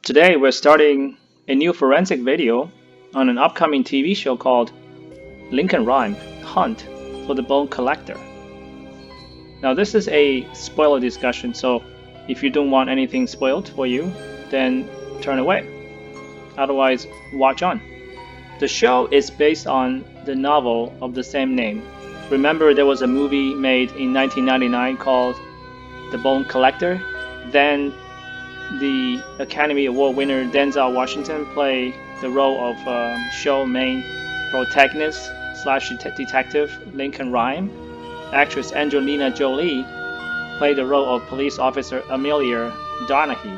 Today we're starting a new forensic video on an upcoming TV show called Lincoln Rhyme Hunt for the Bone Collector. Now this is a spoiler discussion, so if you don't want anything spoiled for you, then turn away. Otherwise, watch on. The show is based on the novel of the same name. Remember there was a movie made in 1999 called The Bone Collector? Then the Academy Award winner Denzel Washington played the role of show main protagonist slash detective Lincoln Rhyme. Actress Angelina Jolie played the role of police officer Amelia Donaghy.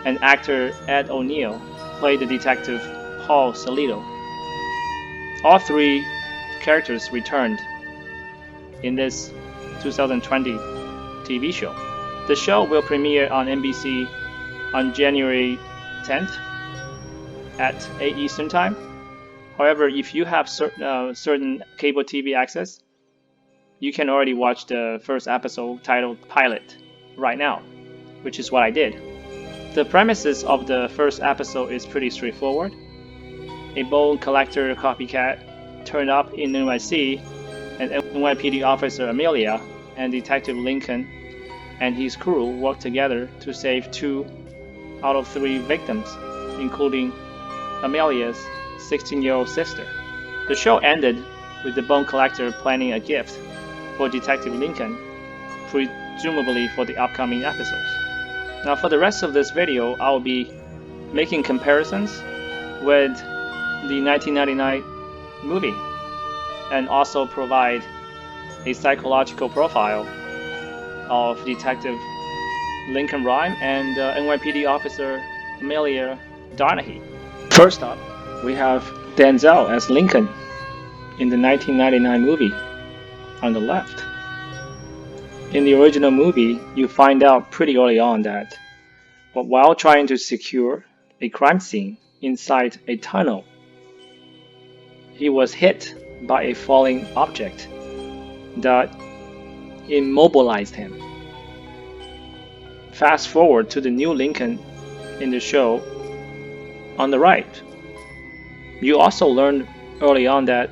And actor Ed O'Neill played the detective Paul Cielito. All three characters returned in this 2020 TV show. The show will premiere on NBC on January 10th at 8 Eastern Time. However, if you have certain cable TV access, you can already watch the first episode titled Pilot right now, which is what I did. The premises of the first episode is pretty straightforward. A bone collector copycat turned up in NYC, and NYPD officer Amelia and Detective Lincoln and his crew work together to save 2 out of 3 victims, including Amelia's 16-year-old sister. The show ended with the bone collector planning a gift for Detective Lincoln, presumably for the upcoming episodes. Now for the rest of this video, I will be making comparisons with the 1999 movie and also provide a psychological profile of Detective Lincoln Rhyme and NYPD officer Amelia Donaghy. First up, we have Denzel as Lincoln in the 1999 movie on the left. In the original movie, you find out pretty early on that while trying to secure a crime scene inside a tunnel, he was hit by a falling object that immobilized him. Fast forward to the new Lincoln in the show on the right. You also learned early on that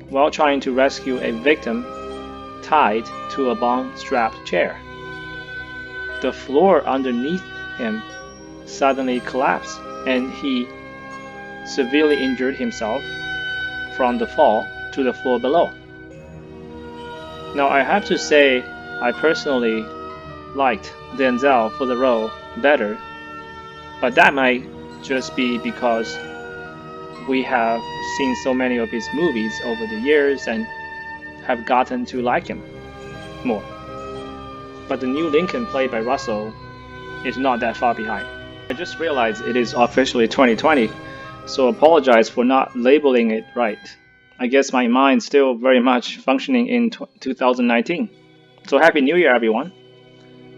while trying to rescue a victim tied to a bone-strapped chair, the floor underneath him suddenly collapsed and he severely injured himself from the fall to the floor below. Now I have to say I personally liked Denzel for the role better, but that might just be because we have seen so many of his movies over the years and have gotten to like him more. But the new Lincoln played by Russell is not that far behind. I just realized it is officially 2020, so apologize for not labeling it right. I guess my mind's still very much functioning in 2019. So Happy New Year, everyone.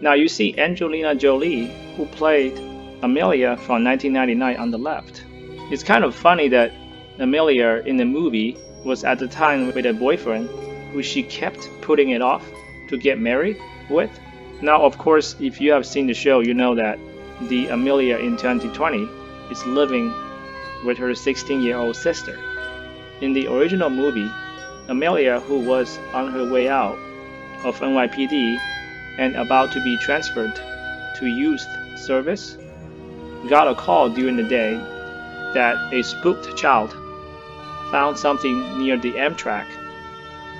Now you see Angelina Jolie, who played Amelia from 1999 on the left. It's kind of funny that Amelia in the movie was at the time with a boyfriend who she kept putting it off to get married with. Now, of course, if you have seen the show, you know that the Amelia in 2020 is living with her 16-year-old sister. In the original movie, Amelia, who was on her way out of NYPD and about to be transferred to youth service, got a call during the day that a spooked child found something near the Amtrak.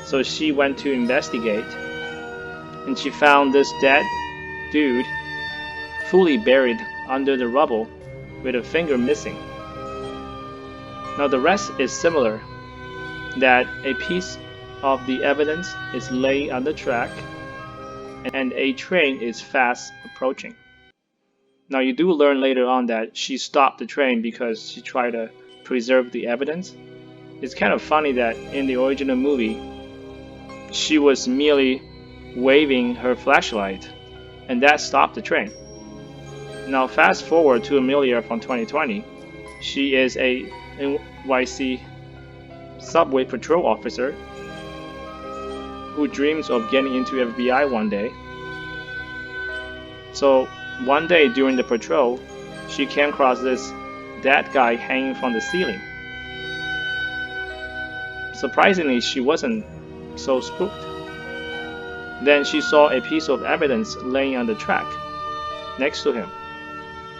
So she went to investigate, and she found this dead dude fully buried under the rubble with a finger missing. Now the rest is similar, that a piece of the evidence is laying on the track and a train is fast approaching. Now you do learn later on that she stopped the train because she tried to preserve the evidence. It's kind of funny that in the original movie, she was merely waving her flashlight and that stopped the train. Now fast forward to Amelia from 2020. She is a NYC subway patrol officer who dreams of getting into FBI one day. So one day during the patrol, she came across this dead guy hanging from the ceiling. Surprisingly, she wasn't so spooked. Then she saw a piece of evidence laying on the track next to him,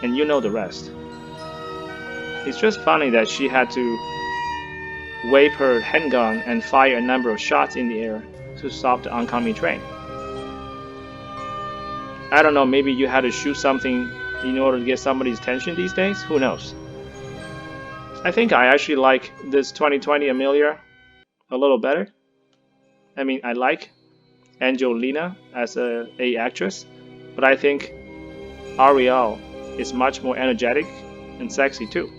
and you know the rest. It's just funny that she had to wave her handgun and fire a number of shots in the air to stop the oncoming train. I don't know, maybe you had to shoot something in order to get somebody's attention these days? Who knows? I think I actually like this 2020 Amelia a little better. I mean, I like Angelina as a actress, but I think Ariel is much more energetic and sexy too.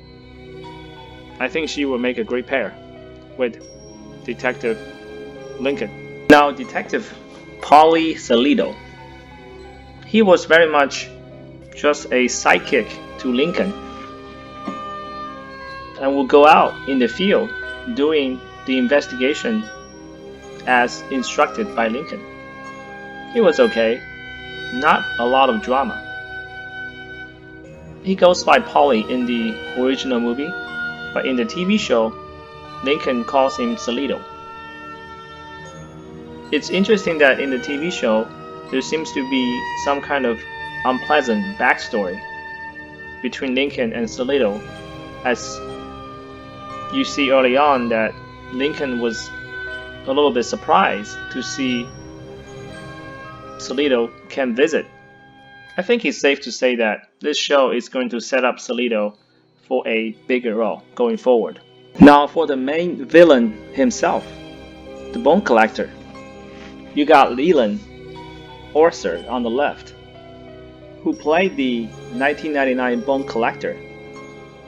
I think she will make a great pair with Detective Lincoln. Now, Detective Paulie Cielito. He was very much just a sidekick to Lincoln and will go out in the field doing the investigation as instructed by Lincoln. He was okay, not a lot of drama. He goes by Paulie in the original movie, but in the TV show, Lincoln calls him Cielito. It's interesting that in the TV show, there seems to be some kind of unpleasant backstory between Lincoln and Cielito, as you see early on that Lincoln was a little bit surprised to see Cielito can visit. I think it's safe to say that this show is going to set up Cielito for a bigger role going forward. Now for the main villain himself, the Bone Collector, you got Leland Orser on the left, who played the 1999 Bone Collector.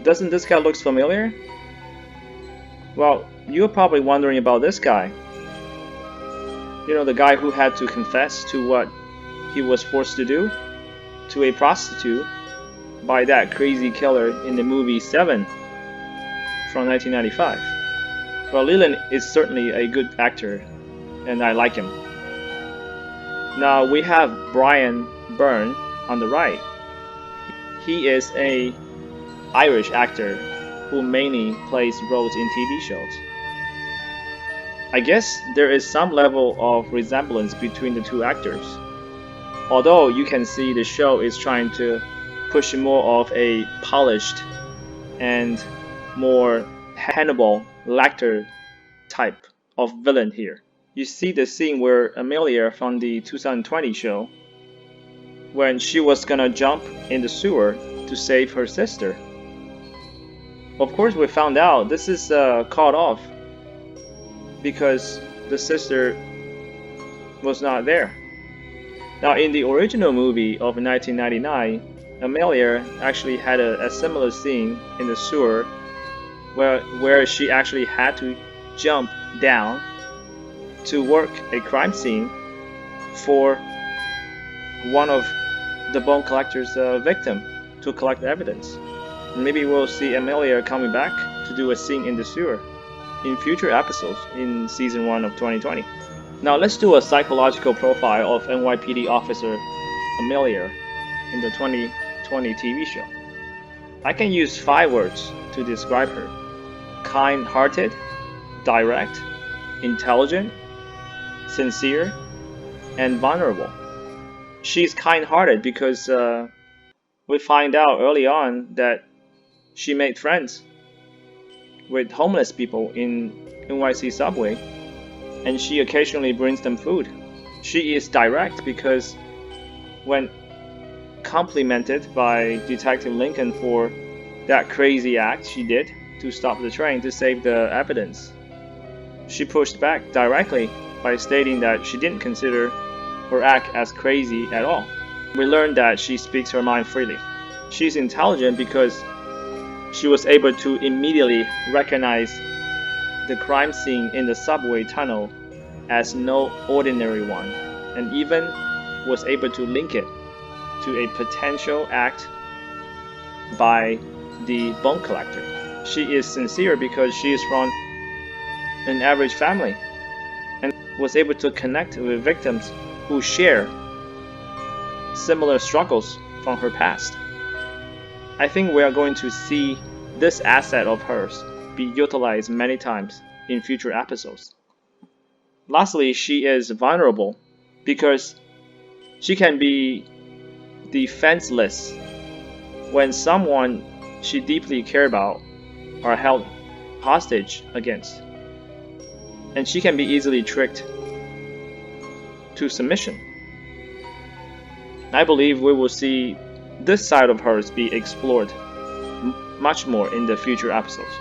Doesn't this guy look familiar? Well, you're probably wondering about this guy. You know, the guy who had to confess to what he was forced to do to a prostitute by that crazy killer in the movie 7 from 1995. Well, Leland is certainly a good actor, and I like him. Now we have Brian Byrne on the right. He is an Irish actor who mainly plays roles in TV shows. I guess there is some level of resemblance between the two actors, although you can see the show is trying to push more of a polished and more Hannibal Lecter type of villain here. You see the scene where Amelia from the 2020 show, when she was gonna jump in the sewer to save her sister. Of course, we found out this is caught off because the sister was not there. Now, in the original movie of 1999, Amelia actually had a similar scene in the sewer where she actually had to jump down to work a crime scene for one of the Bone Collector's victim to collect evidence. Maybe we'll see Amelia coming back to do a scene in the sewer in future episodes in season 1 of 2020. Now let's do a psychological profile of NYPD officer Amelia in the 2020 TV show. I can use 5 words to describe her: kind-hearted, direct, intelligent, sincere, and vulnerable. She's kind-hearted because we find out early on that she made friends with homeless people in NYC subway, and she occasionally brings them food. She is direct because when complimented by Detective Lincoln for that crazy act she did to stop the train to save the evidence, she pushed back directly by stating that she didn't consider her act as crazy at all. We learned that she speaks her mind freely. She's intelligent because she was able to immediately recognize the crime scene in the subway tunnel as no ordinary one, and even was able to link it to a potential act by the Bone Collector. She is sincere because she is from an average family and was able to connect with victims who share similar struggles from her past. I think we are going to see this asset of hers be utilized many times in future episodes. Lastly, she is vulnerable because she can be defenseless when someone she deeply cares about are held hostage against, and she can be easily tricked to submission. I believe we will see this side of hers be explored much more in the future episodes.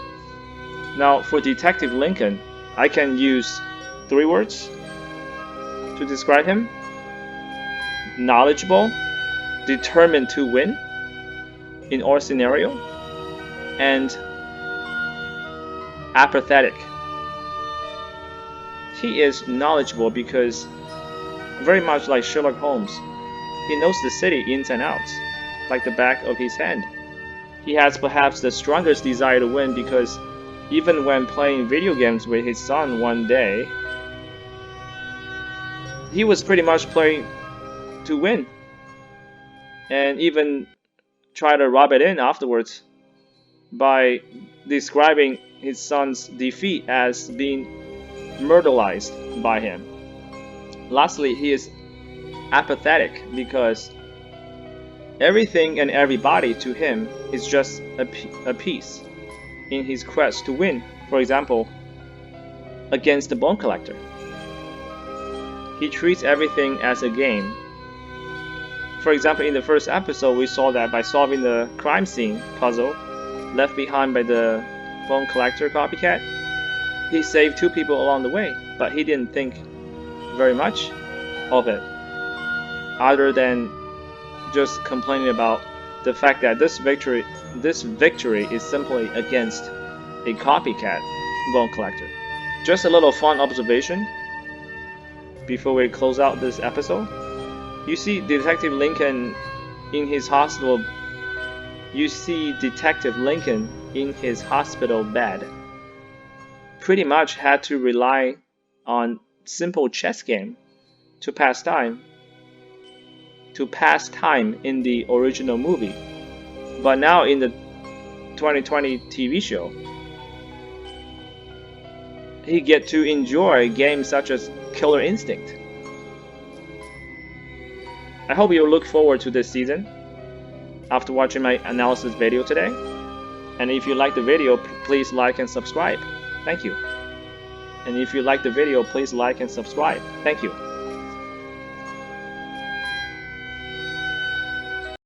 Now, for Detective Lincoln, I can use 3 words to describe him: knowledgeable, determined to win in all scenario, and apathetic. He is knowledgeable because, very much like Sherlock Holmes, he knows the city ins and outs, like the back of his hand. He has perhaps the strongest desire to win because even when playing video games with his son one day, he was pretty much playing to win, and even try to rub it in afterwards by describing his son's defeat as being murderized by him. Lastly, he is apathetic because everything and everybody to him is just a piece in his quest to win. For example, against the bone collector, he treats everything as a game. For example, in the first episode, we saw that by solving the crime scene puzzle left behind by the bone collector copycat, he saved 2 people along the way, but he didn't think very much of it, other than just complaining about the fact that this victory is simply against a copycat bone collector. Just a little fun observation before we close out this episode. You see Detective Lincoln in his hospital. You see Detective Lincoln in his hospital bed. Pretty much had to rely on simple chess game to pass time in the original movie. But now in the 2020 TV show, he get to enjoy games such as Killer Instinct. I hope you look forward to this season after watching my analysis video today. And if you like the video, please like and subscribe. Thank you. And if you like the video, please like and subscribe. Thank you.